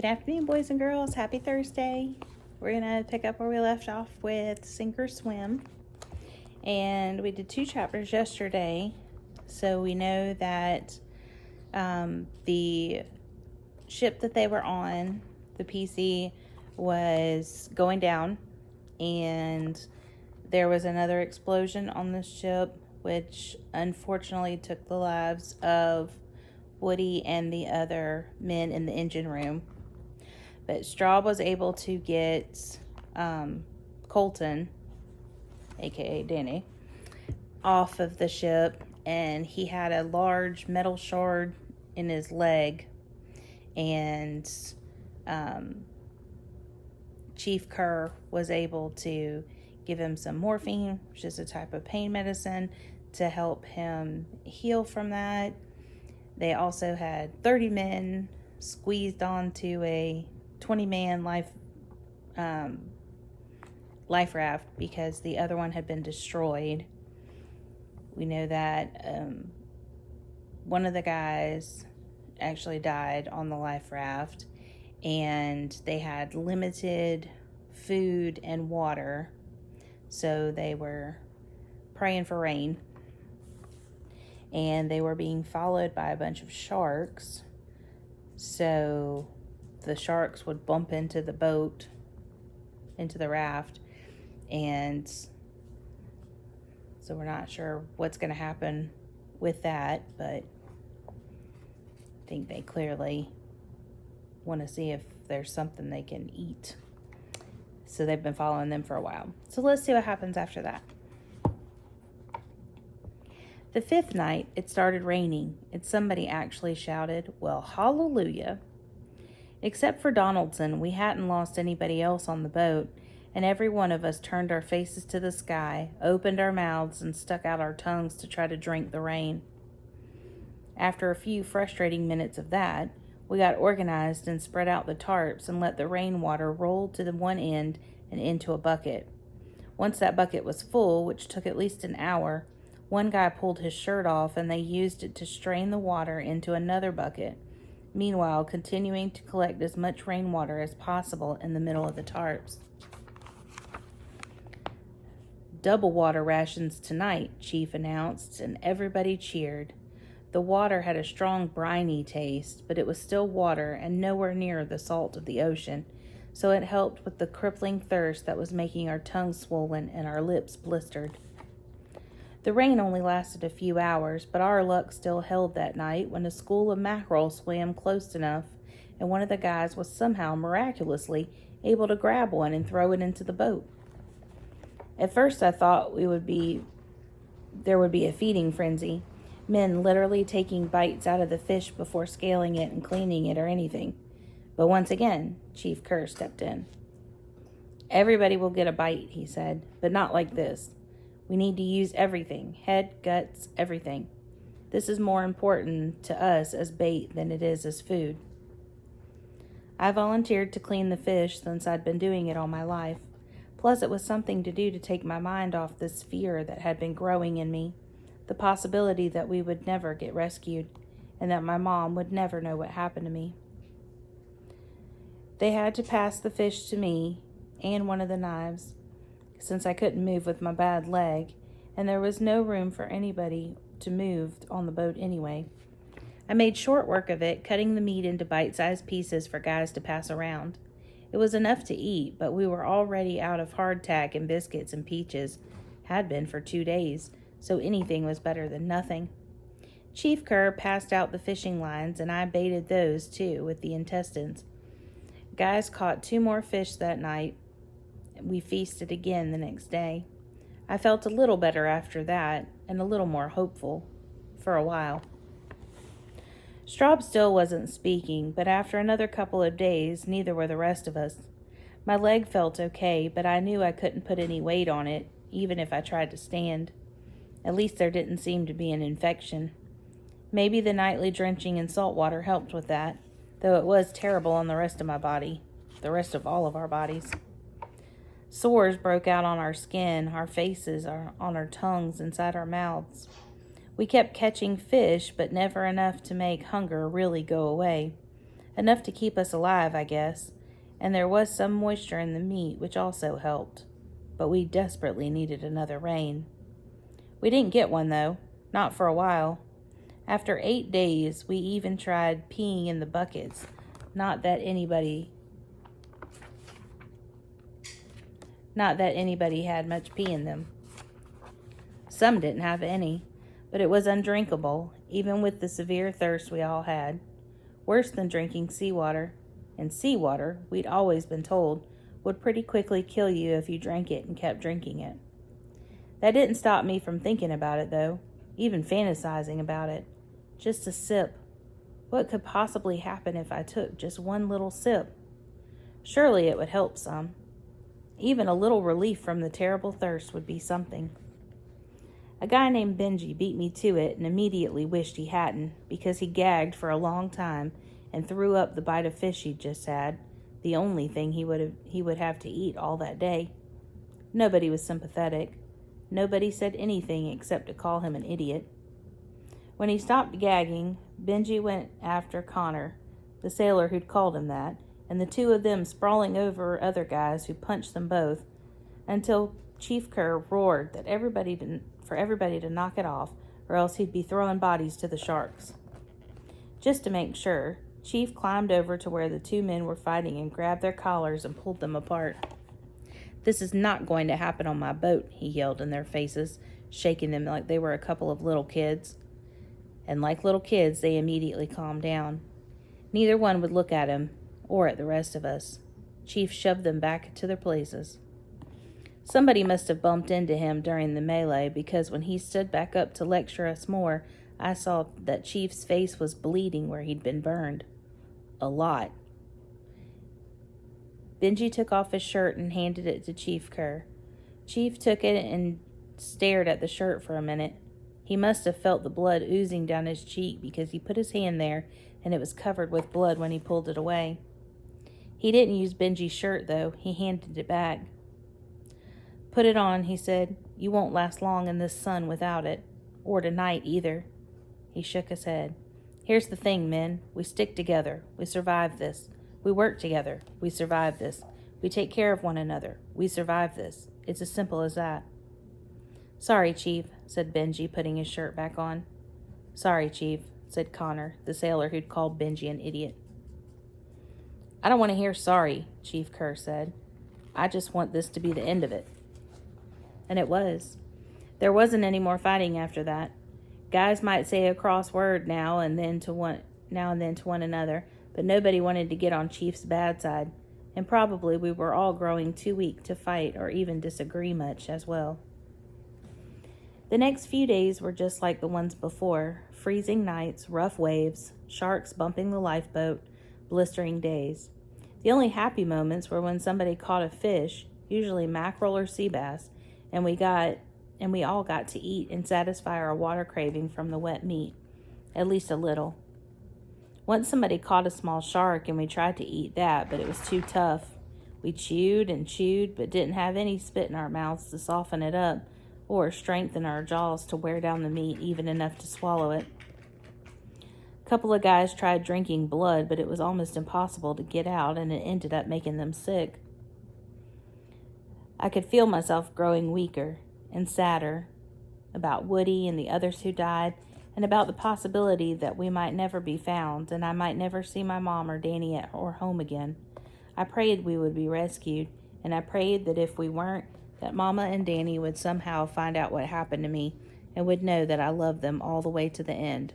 Good afternoon, boys and girls. Happy Thursday. We're going to pick up where we left off with Sink or Swim. And we did 2 chapters yesterday. So we know that the ship that they were on, the PC, was going down. And there was another explosion on the ship, which unfortunately took the lives of Woody and the other men in the engine room. But Straub was able to get Colton, aka Danny, off of the ship, and he had a large metal shard in his leg, and Chief Kerr was able to give him some morphine, which is a type of pain medicine, to help him heal from that. They also had 30 men squeezed onto a 20-man life raft because the other one had been destroyed. We know that one of the guys actually died on the life raft, and they had limited food and water, so they were praying for rain. And they were being followed by a bunch of sharks, so the sharks would bump into the boat, into the raft, and so we're not sure what's going to happen with that, but I think they clearly want to see if there's something they can eat. So they've been following them for a while. So let's see what happens after that. The 5th night, it started raining, and somebody actually shouted, "Well, hallelujah." Except for Donaldson, we hadn't lost anybody else on the boat, and every one of us turned our faces to the sky, opened our mouths, and stuck out our tongues to try to drink the rain. After a few frustrating minutes of that, we got organized and spread out the tarps and let the rainwater roll to the one end and into a bucket. Once that bucket was full, which took at least an hour, one guy pulled his shirt off and they used it to strain the water into another bucket, meanwhile continuing to collect as much rainwater as possible in the middle of the tarps. "Double water rations tonight," Chief announced, and everybody cheered. The water had a strong briny taste, but it was still water and nowhere near the salt of the ocean, so it helped with the crippling thirst that was making our tongues swollen and our lips blistered. The rain only lasted a few hours, but our luck still held that night when a school of mackerel swam close enough, and one of the guys was somehow miraculously able to grab one and throw it into the boat. At first I thought there would be a feeding frenzy, men literally taking bites out of the fish before scaling it and cleaning it or anything. But once again, Chief Kerr stepped in. "Everybody will get a bite," he said, "but not like this. We need to use everything, head, guts, everything. This is more important to us as bait than it is as food." I volunteered to clean the fish since I'd been doing it all my life. Plus, it was something to do to take my mind off this fear that had been growing in me, the possibility that we would never get rescued, and that my mom would never know what happened to me. They had to pass the fish to me and one of the knives, since I couldn't move with my bad leg, and there was no room for anybody to move on the boat anyway. I made short work of it, cutting the meat into bite-sized pieces for guys to pass around. It was enough to eat, but we were already out of hardtack and biscuits and peaches, had been for 2 days, so anything was better than nothing. Chief Kerr passed out the fishing lines, and I baited those too with the intestines. Guys caught 2 more fish that night. We feasted again the next day. I felt a little better after that, and a little more hopeful, for a while. Straub still wasn't speaking, but after another couple of days, neither were the rest of us. My leg felt okay, but I knew I couldn't put any weight on it, even if I tried to stand. At least there didn't seem to be an infection. Maybe the nightly drenching in salt water helped with that, though it was terrible on the rest of my body, the rest of all of our bodies. Sores broke out on our skin, our faces, on our tongues, inside our mouths. We kept catching fish, but never enough to make hunger really go away. Enough to keep us alive, I guess, and there was some moisture in the meat, which also helped. But we desperately needed another rain. We didn't get one, though, not for a while. After 8 days, we even tried peeing in the buckets. Not that anybody had much pee in them. Some didn't have any, but it was undrinkable, even with the severe thirst we all had. Worse than drinking seawater. And seawater, we'd always been told, would pretty quickly kill you if you drank it and kept drinking it. That didn't stop me from thinking about it, though, even fantasizing about it. Just a sip. What could possibly happen if I took just one little sip? Surely it would help some. Even a little relief from the terrible thirst would be something. A guy named Benji beat me to it and immediately wished he hadn't, because he gagged for a long time and threw up the bite of fish he'd just had, the only thing he would have to eat all that day. Nobody was sympathetic. Nobody said anything except to call him an idiot. When he stopped gagging, Benji went after Connor, the sailor who'd called him that, and the two of them sprawling over other guys who punched them both, until Chief Kerr roared that for everybody to knock it off, or else he'd be throwing bodies to the sharks. Just to make sure, Chief climbed over to where the two men were fighting and grabbed their collars and pulled them apart. "This is not going to happen on my boat," he yelled in their faces, shaking them like they were a couple of little kids. And like little kids, they immediately calmed down. Neither one would look at him, or at the rest of us. Chief shoved them back to their places. Somebody must have bumped into him during the melee, because when he stood back up to lecture us more, I saw that Chief's face was bleeding where he'd been burned. A lot. Benji took off his shirt and handed it to Chief Kerr. Chief took it and stared at the shirt for a minute. He must have felt the blood oozing down his cheek, because he put his hand there and it was covered with blood when he pulled it away. He didn't use Benji's shirt, though. He handed it back. "Put it on," he said. "You won't last long in this sun without it. Or tonight, either." He shook his head. "Here's the thing, men. We stick together. We survive this. We work together. We survive this. We take care of one another. We survive this. It's as simple as that." "Sorry, Chief," said Benji, putting his shirt back on. "Sorry, Chief," said Connor, the sailor who'd called Benji an idiot. "I don't want to hear sorry," Chief Kerr said. "I just want this to be the end of it." And it was. There wasn't any more fighting after that. Guys might say a cross word now and then to one another, but nobody wanted to get on Chief's bad side, and probably we were all growing too weak to fight or even disagree much as well. The next few days were just like the ones before: freezing nights, rough waves, sharks bumping the lifeboat, blistering days. The only happy moments were when somebody caught a fish, usually mackerel or sea bass, and we all got to eat and satisfy our water craving from the wet meat, at least a little. Once somebody caught a small shark and we tried to eat that, but it was too tough. We chewed and chewed, but didn't have any spit in our mouths to soften it up, or strengthen our jaws to wear down the meat even enough to swallow it. A couple of guys tried drinking blood, but it was almost impossible to get out, and it ended up making them sick. I could feel myself growing weaker and sadder about Woody and the others who died, and about the possibility that we might never be found, and I might never see my mom or Danny or home again. I prayed we would be rescued, and I prayed that if we weren't, that Mama and Danny would somehow find out what happened to me and would know that I loved them all the way to the end.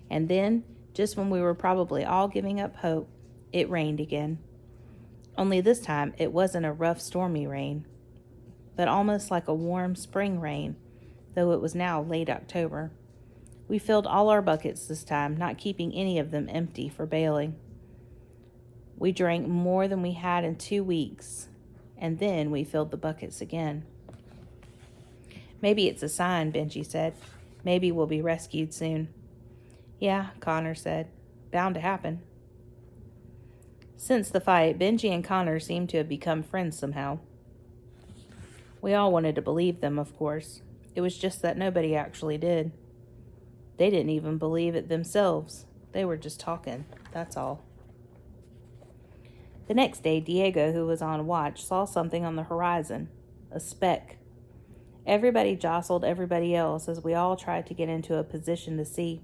And then, just when we were probably all giving up hope, it rained again. Only this time, it wasn't a rough, stormy rain, but almost like a warm spring rain, though it was now late October. We filled all our buckets this time, not keeping any of them empty for bailing. We drank more than we had in 2 weeks, and then we filled the buckets again. "Maybe it's a sign," Benji said. "Maybe we'll be rescued soon." "Yeah," Connor said. "Bound to happen." Since the fight, Benji and Connor seemed to have become friends somehow. We all wanted to believe them, of course. It was just that nobody actually did. They didn't even believe it themselves. They were just talking, that's all. The next day, Diego, who was on watch, saw something on the horizon, a speck. Everybody jostled everybody else as we all tried to get into a position to see.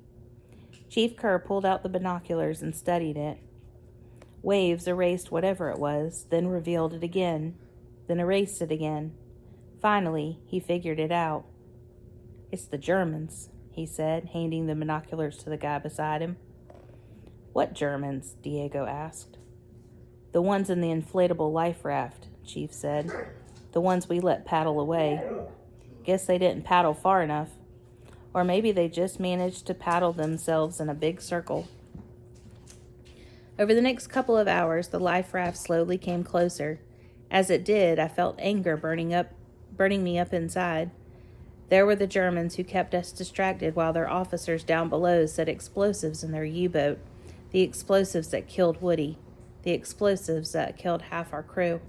Chief Kerr pulled out the binoculars and studied it. Waves erased whatever it was, then revealed it again, then erased it again. Finally, he figured it out. "It's the Germans," he said, handing the binoculars to the guy beside him. "What Germans?" Diego asked. "The ones in the inflatable life raft," Chief said. "The ones we let paddle away. Guess they didn't paddle far enough. Or maybe they just managed to paddle themselves in a big circle." Over the next couple of hours, the life raft slowly came closer. As it did, I felt anger burning me up inside. There were the Germans who kept us distracted while their officers down below set explosives in their U-boat, the explosives that killed Woody, the explosives that killed half our crew.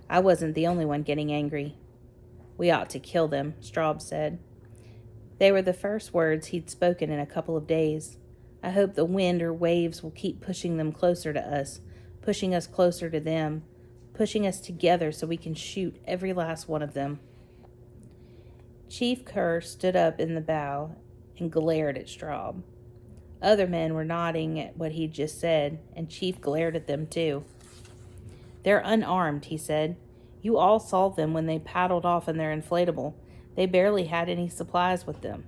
I wasn't the only one getting angry. "We ought to kill them," Straub said. They were the first words he'd spoken in a couple of days. I hope the wind or waves will keep pushing them closer to us, pushing us closer to them, pushing us together so we can shoot every last one of them. Chief Kerr stood up in the bow and glared at Straub. Other men were nodding at what he'd just said, and Chief glared at them too. "They're unarmed," he said. "You all saw them when they paddled off in their inflatable. They barely had any supplies with them."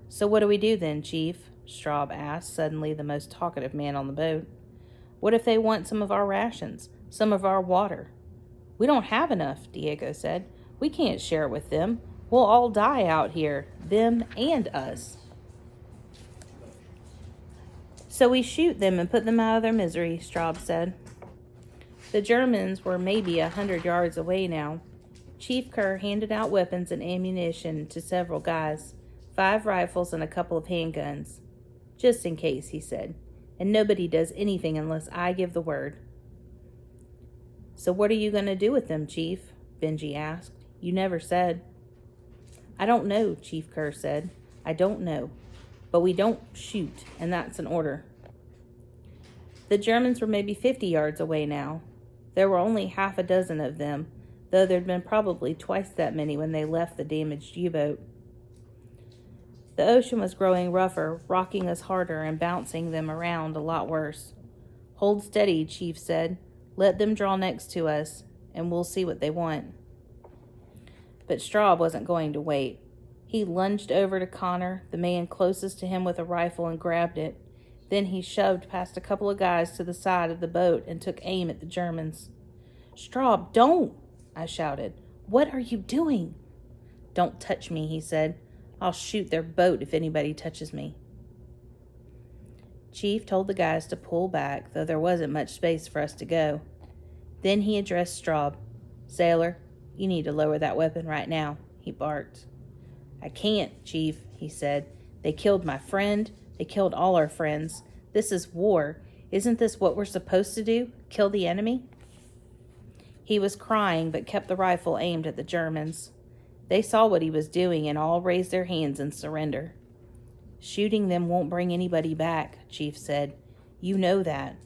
"So what do we do then, Chief?" Straub asked, suddenly the most talkative man on the boat. "What if they want some of our rations, some of our water?" "We don't have enough," Diego said. "We can't share it with them. We'll all die out here, them and us." "So we shoot them and put them out of their misery," Straub said. The Germans were maybe 100 yards away now. Chief Kerr handed out weapons and ammunition to several guys, 5 rifles and a couple of handguns. "Just in case," he said, "and nobody does anything unless I give the word." "So what are you going to do with them, Chief?" Benji asked. "You never said." "I don't know," Chief Kerr said. "I don't know. But we don't shoot, and that's an order." The Germans were maybe 50 yards away now. There were only half a dozen of them, though there'd been probably twice that many when they left the damaged U-boat. The ocean was growing rougher, rocking us harder and bouncing them around a lot worse. "Hold steady," Chief said. "Let them draw next to us, and we'll see what they want." But Straub wasn't going to wait. He lunged over to Connor, the man closest to him with a rifle, and grabbed it. Then he shoved past a couple of guys to the side of the boat and took aim at the Germans. "Straub, don't!" I shouted. "What are you doing?" "Don't touch me," he said. "I'll shoot their boat if anybody touches me." Chief told the guys to pull back, though there wasn't much space for us to go. Then he addressed Straub. "Sailor, you need to lower that weapon right now," he barked. "I can't, Chief," he said. "They killed my friend. They killed all our friends. This is war. Isn't this what we're supposed to do? Kill the enemy?" He was crying, but kept the rifle aimed at the Germans. They saw what he was doing and all raised their hands in surrender. "Shooting them won't bring anybody back," Chief said. "You know that.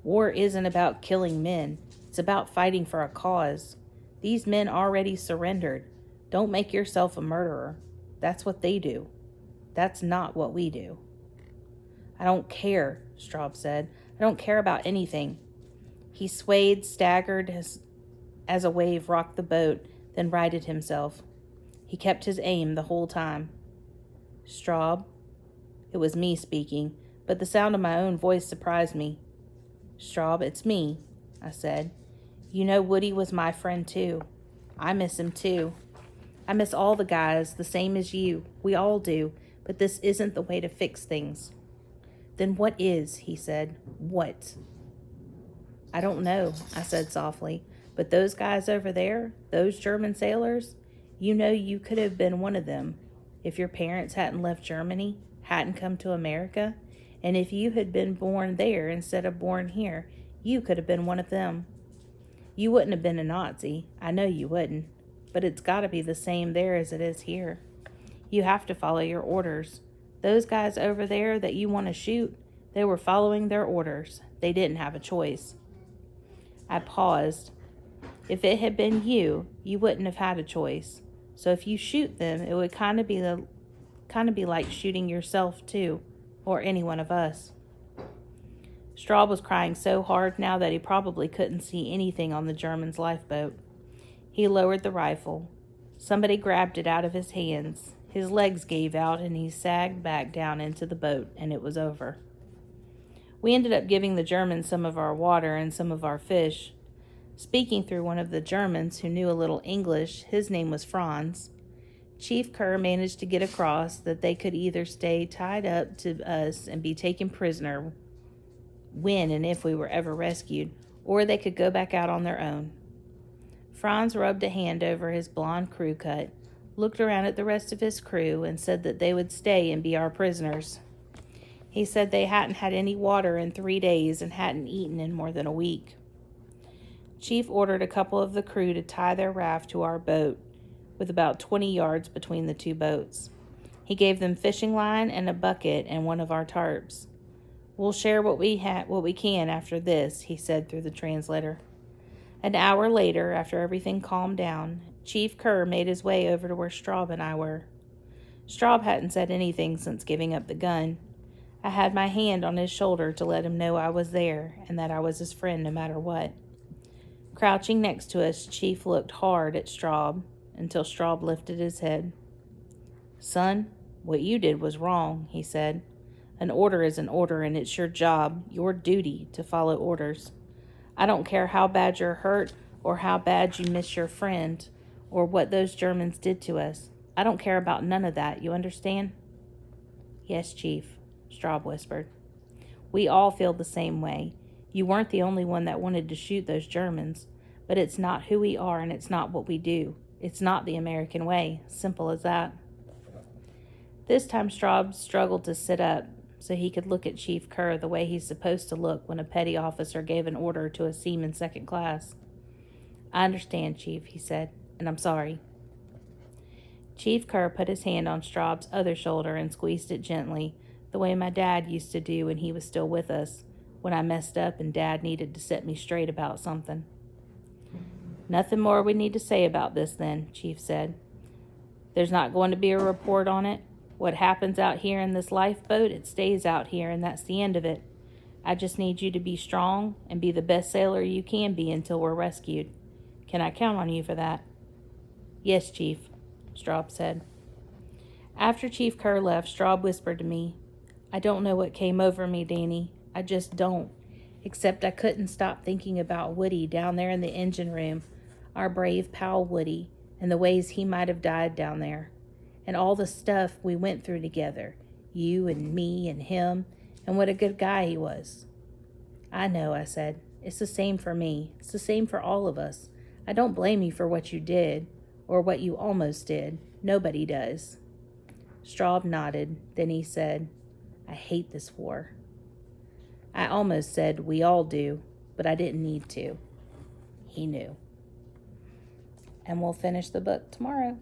War isn't about killing men. It's about fighting for a cause. These men already surrendered. Don't make yourself a murderer. That's what they do. That's not what we do." "I don't care," Straub said. "I don't care about anything." He swayed, staggered as a wave rocked the boat, then righted himself. He kept his aim the whole time. "Straub?" It was me speaking, but the sound of my own voice surprised me. "Straub, it's me," I said. "You know Woody was my friend too. I miss him too. I miss all the guys, the same as you. We all do, but this isn't the way to fix things." "Then what is?" he said. "What?" "I don't know," I said softly, "but those guys over there, those German sailors, you know you could have been one of them. If your parents hadn't left Germany, hadn't come to America, and if you had been born there instead of born here, you could have been one of them. You wouldn't have been a Nazi. I know you wouldn't. But it's got to be the same there as it is here. You have to follow your orders. Those guys over there that you want to shoot, they were following their orders. They didn't have a choice." I paused. "If it had been you, you wouldn't have had a choice. So if you shoot them, it would kind of be like shooting yourself too, or any one of us." Straub was crying so hard now that he probably couldn't see anything on the German's lifeboat. He lowered the rifle. Somebody grabbed it out of his hands. His legs gave out and he sagged back down into the boat, and it was over. We ended up giving the Germans some of our water and some of our fish. Speaking through one of the Germans who knew a little English, his name was Franz, Chief Kerr managed to get across that they could either stay tied up to us and be taken prisoner when and if we were ever rescued, or they could go back out on their own. Franz rubbed a hand over his blonde crew cut, looked around at the rest of his crew, and said that they would stay and be our prisoners. He said they hadn't had any water in 3 days and hadn't eaten in more than a week. Chief ordered a couple of the crew to tie their raft to our boat, with about 20 yards between the two boats. He gave them fishing line and a bucket and one of our tarps. "We'll share what we can after this," he said through the translator. An hour later, after everything calmed down, Chief Kerr made his way over to where Straub and I were. Straub hadn't said anything since giving up the gun. I had my hand on his shoulder to let him know I was there and that I was his friend no matter what. Crouching next to us, Chief looked hard at Straub until Straub lifted his head. "Son, what you did was wrong," he said. "An order is an order, and it's your job, your duty, to follow orders. I don't care how bad you're hurt or how bad you miss your friend or what those Germans did to us. I don't care about none of that, you understand?" "Yes, Chief," Straub whispered. "We all feel the same way. You weren't the only one that wanted to shoot those Germans, but it's not who we are and it's not what we do. It's not the American way. Simple as that." This time Straub struggled to sit up so he could look at Chief Kerr the way he's supposed to look when a petty officer gave an order to a seaman second class. "I understand, Chief," he said, "and I'm sorry." Chief Kerr put his hand on Straub's other shoulder and squeezed it gently, the way my dad used to do when he was still with us, when I messed up and Dad needed to set me straight about something. "Nothing more we need to say about this then," Chief said. "There's not going to be a report on it. What happens out here in this lifeboat, it stays out here, and that's the end of it. I just need you to be strong and be the best sailor you can be until we're rescued. Can I count on you for that?" "Yes, Chief," Straub said. After Chief Kerr left, Straub whispered to me, "I don't know what came over me, Danny. I just don't. Except I couldn't stop thinking about Woody down there in the engine room, our brave pal Woody, and the ways he might have died down there. And all the stuff we went through together, you and me and him, and what a good guy he was." "I know," I said. "It's the same for me. It's the same for all of us. I don't blame you for what you did, or what you almost did. Nobody does." Straub nodded. Then he said, "I hate this war." I almost said, "We all do," but I didn't need to. He knew. And we'll finish the book tomorrow.